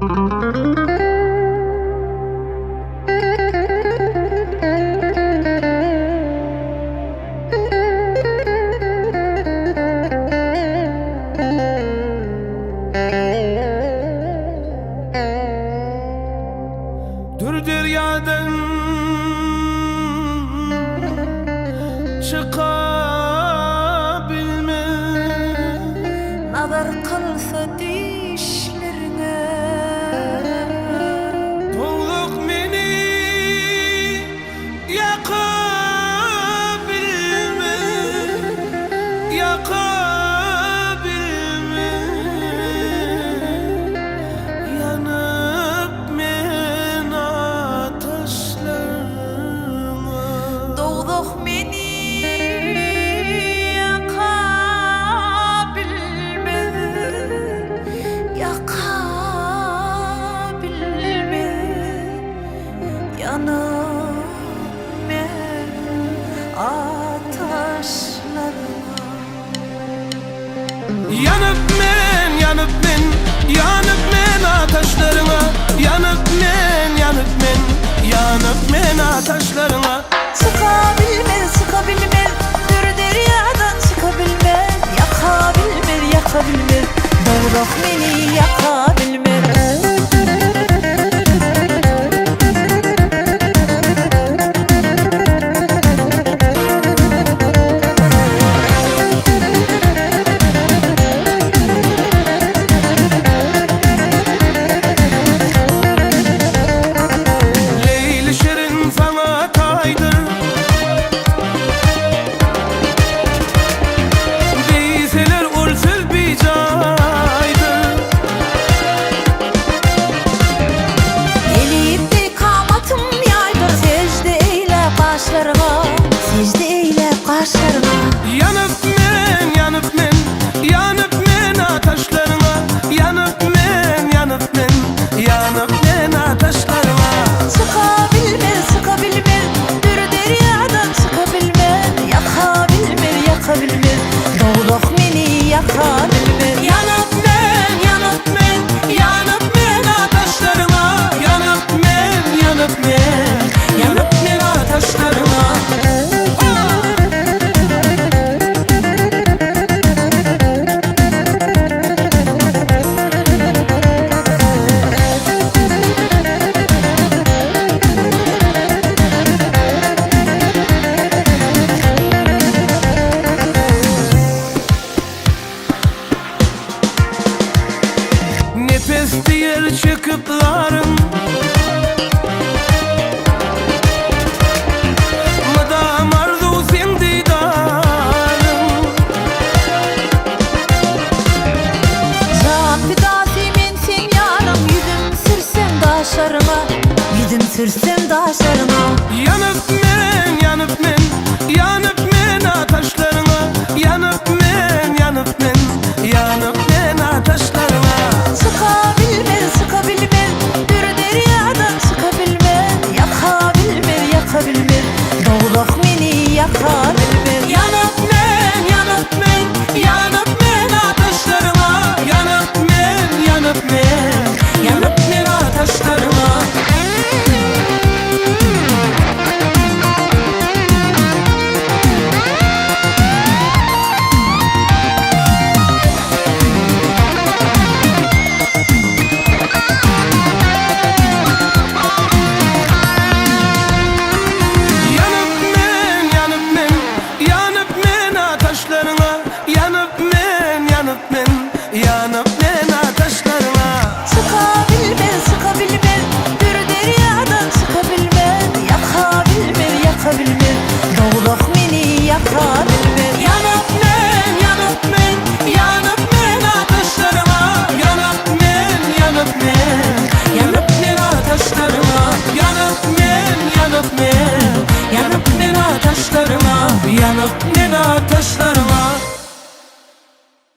Dur deryadan çıkabilmez, nazar kılsa dişlerine. Toğluk beni yakabilmez, yakabilmez. Yanıp men ateşlerine. Doğduk beni yakabilmez, yakabilmez. Yanıp men ateşlerine. Yanıp men, yanıp men, yanıp men ateşlerine. Yanıp men, yanıp men, yanıp men ateşlerine. Çıkabilmez, çıkabilmez, dür deryadan çıkabilmez. Yakabilmez, yakabilmez, doğduk beni yakabilmez. Leyli şirin sana kaydır, deyseler ulsuz bir caydır. Elif'te kamatım yaydır, secde eyle kaşlarıma, secde eyle kaşlarıma. Yanıp men, yanıp men, yanıp men ateşlerine. Yanıp men, yanıp men, yanıp men ateşlerine. Çıkabilmez, çıkabilmez, dür deryadan çıkabilmez. Yakabilmez, yakabilmez, doğduk beni yakabilmez. Yanıp men, yanıp men, yanıp men ateşlerine. Yanıp men, yanıp men, yanıp men ateşlerine. Nefes diğer çıkıpların Madam arzu sen didarın. Zapidatimin sen yarım, yüzüm sürsem daşlarıma, yüzüm sürsem daşlarıma. Yanıp men, yanıp men, yanıp men ateşlerine. Yanıp men, yanıp men, yanıp men ateşlerine. Çıkabilmez, çıkabilmez, dür deryadan çıkabilmez. Yakabilmez, yakabilmez, doğduk beni yakabilmez. Yanıp men, yanıp men, yanıp men ateşlerine. Yanıp men, yanıp men, yanıp men ateşlerine. Yanıp men, yanıp men, yanıp men ateşlerine. Yanıp men, yanıp men, yanıp men ateşlerine. Çıkabilmez, çıkabilmez, dür deryadan çıkabilmez. Yakabilmez, yakabilmez, doğduk beni yakabilmez. Yanıp men, yanıp men, yanıp men ateşlerine. Yanıp men, yanıp men, yanıp men ateşlerine. Yanıp men, yanıp men, yanıp men ateşlerine. Yanıp men ateşlerine.